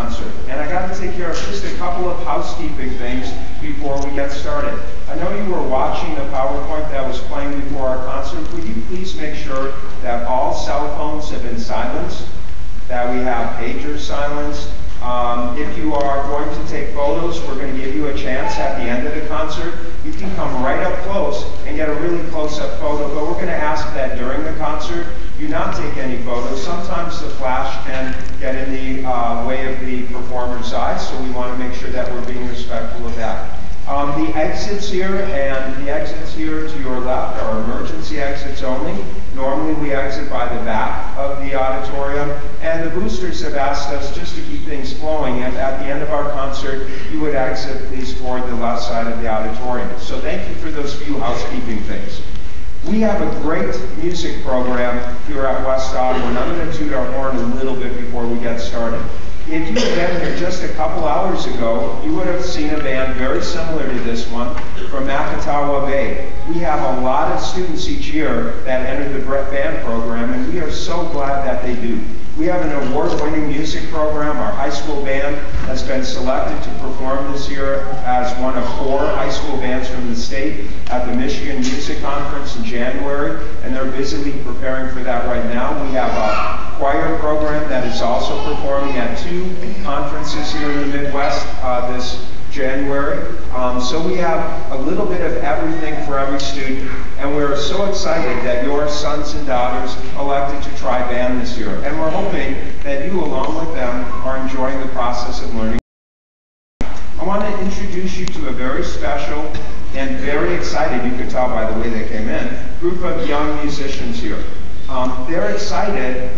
concert, and I got to take care of just a couple of housekeeping things before we get started. I know you were watching the PowerPoint that was playing before our concert. Would you please make sure that all cell phones have been silenced, that we have pagers silenced? If you are going to take photos, we're going to give you a chance at the end of the concert. You can come right up close and get a really close-up photo, but we're going to ask that during the concert you not take any photos. Sometimes the flash can get in the way of the performer's eyes, so we want to make sure that we're being respectful of that. The exits here and the exits here to your left are emergency exits only. Normally we exit by the back of the auditorium, and the boosters have asked us just to keep things flowing, and at the end of our concert you would exit please toward the left side of the auditorium. So thank you for those few housekeeping things. We have a great music program here at West Ottawa, and I'm going to toot our horn a little bit before we get started. If you had been here just a couple hours ago, you would have seen a band very similar to this one from Makatawa Bay. We have a lot of students each year that enter the band program, and we are so glad that they do. We have an award-winning music program. Our high school band has been selected to perform this year as one of 4 high school bands from the state at the Michigan Music Conference in January, and they're busily preparing for that right now. We have a choir program that is also performing at 2 conferences here in the Midwest this January. So we have a little bit of everything for every student, and we're so excited that your sons and daughters elected to try band this year. And we're hoping that you, along with them, are enjoying the process of learning. I want to introduce you to a very special and very excited, you could tell by the way they came in, group of young musicians here. They're excited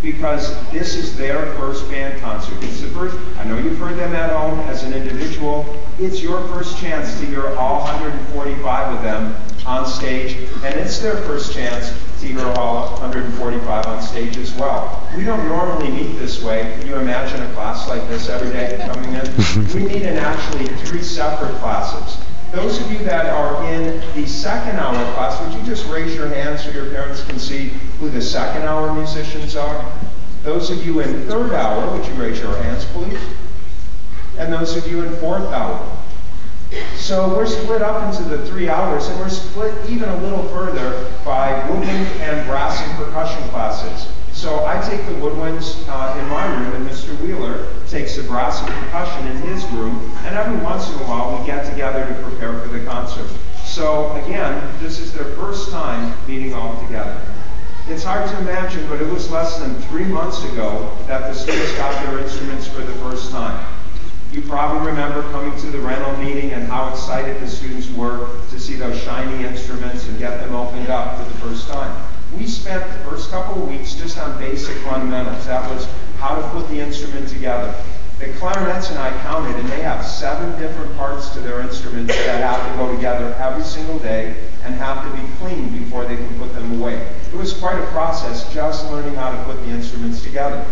because this is their first band concert. It's the first, I know you've heard them at home as an individual. It's your first chance to hear all 145 of them on stage, and it's their first chance to hear all 145 on stage as well. We don't normally meet this way. Can you imagine a class like this every day coming in? We meet in actually 3 separate classes. Those of you that are in the second hour class, would you just raise your hands so your parents can see who the second hour musicians are? Those of you in third hour, would you raise your hands, please? And those of you in fourth hour. So we're split up into the 3 hours, and we're split even a little further by woodwind and brass and percussion classes. So I take the woodwinds in my room, and Mr. Wheeler takes the brass and percussion in his room, and every once in a while we get together to prepare for the concert. So again, this is their first time meeting all together. It's hard to imagine, but it was less than 3 months ago that the students got their instruments for the first time. You probably remember coming to the rental meeting and how excited the students were to see those shiny instruments and get them opened up for the first time. We spent the first couple of weeks just on basic fundamentals. That was how to put the instrument together. The clarinets and I counted, and they have 7 different parts to their instruments that have to go together every single day and have to be cleaned before they can put them away. It was quite a process just learning how to put the instruments together.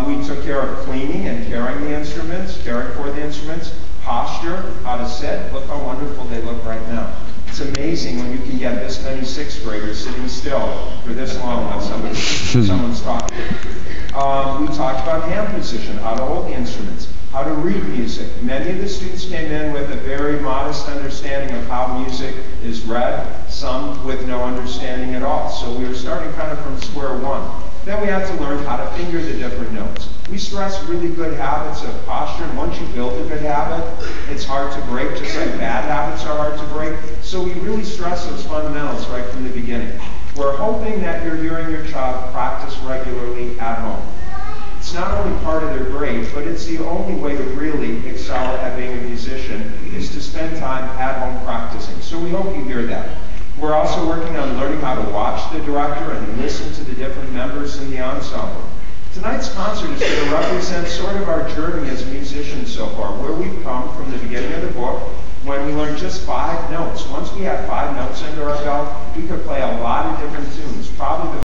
We took care of cleaning and carrying the instruments, caring for the instruments, posture, how to sit. Look how wonderful they look right now. It's amazing when you can get this many 6th graders sitting still for this long while someone's talking. We talked about hand position, how to hold the instruments, how to read music. Many of the students came in with a very modest understanding of how music is read, some with no understanding at all. So we were starting kind of from square one. Then we had to learn how to finger the different notes. We stress really good habits of posture, and once you build a good habit, it's hard to break, just like bad habits are hard to break. So we really stress those fundamentals right from the beginning. We're hoping that you're hearing your child practice regularly at home. It's not only part of their grade, but it's the only way to really excel at being a musician is to spend time at home practicing. So we hope you hear that. We're also working on learning how to watch the director and listen to the different members in the ensemble. Tonight's concert is going to represent sort of our journey as musicians so far, where we've come from the beginning of the book when we learned just 5 notes. Once we had 5 notes under our belt, we could play a lot of different tunes, probably the